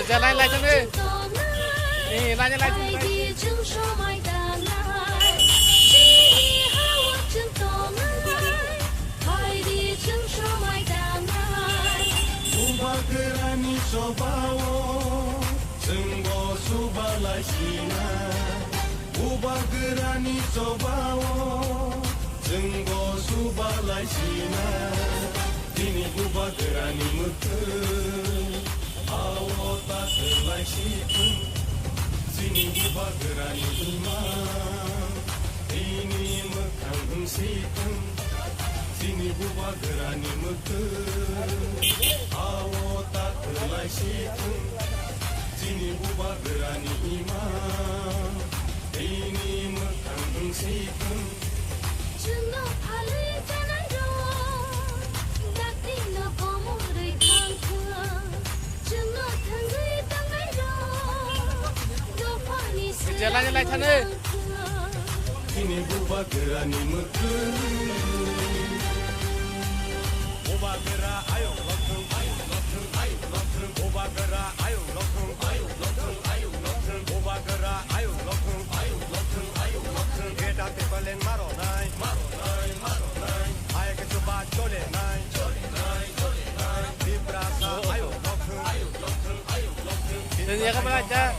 Jalan lại chân đi. Đi lại chân đi. Sini buba gerani imam, ini mekang situng. Sini buba gerani mekang, awo tak kelai situng. Sini buba gerani imam, ini mekang situng. Jalan lại chân đi. Sini buba gerani mekeng Buba gera ayo lokeng ayo lokeng ayo lokeng Buba gera ayo lokeng ayo lokeng ayo lokeng Buba gera ayo lokeng ayo lokeng ayo lokeng Geda te balen maro nai Ayo ke coba chole nai Vibrasa ayo lokeng ayo lokeng ayo lokeng Jadi akan belajar.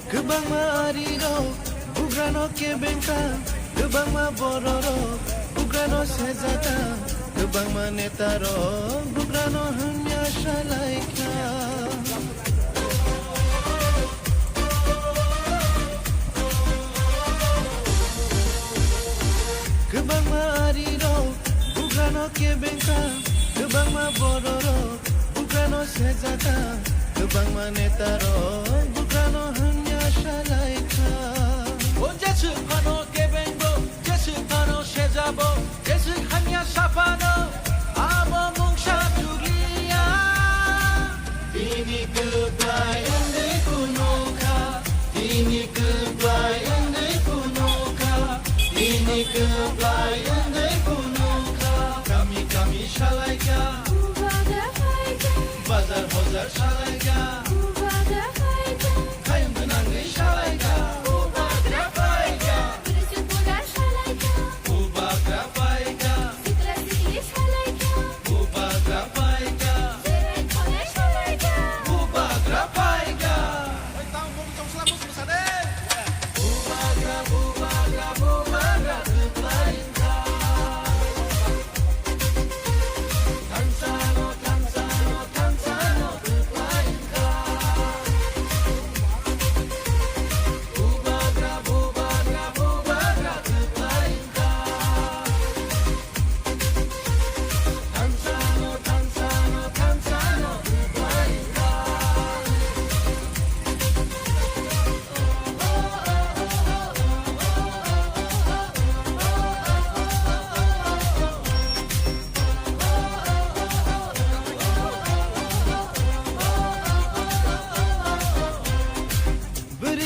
Gebang marino, bugrano ke bengka, gebang ma bororo, bugrano sezata, gebang ma netaro, bugrano hanya shalaika. Gebang marino, bugrano ke bengka, gebang ma bororo, bugrano sezata, gebang ma netaro, bugrano hanya shalaika. Oh, jesu pano kebengo, jesu pano shezabo, jesu hanya sapano, amo mungsha julia. Ini kebayang di kunoka, ini kebayang di kunoka, ini kebayang di kunoka. Kami shalaika, bazar bazar shalaika, kayang benang di shalaika.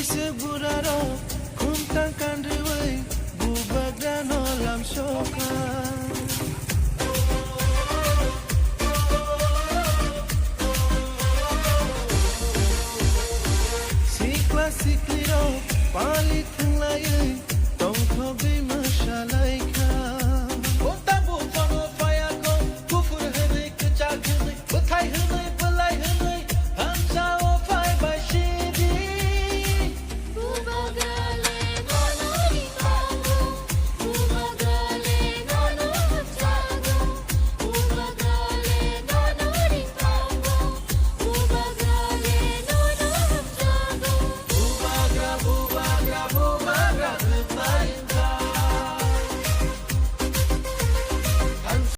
Seburaro, kuntangkan riwai, bubak dan olam shoka. Sikla sikliro, palit layai, tong thogi masyalaika.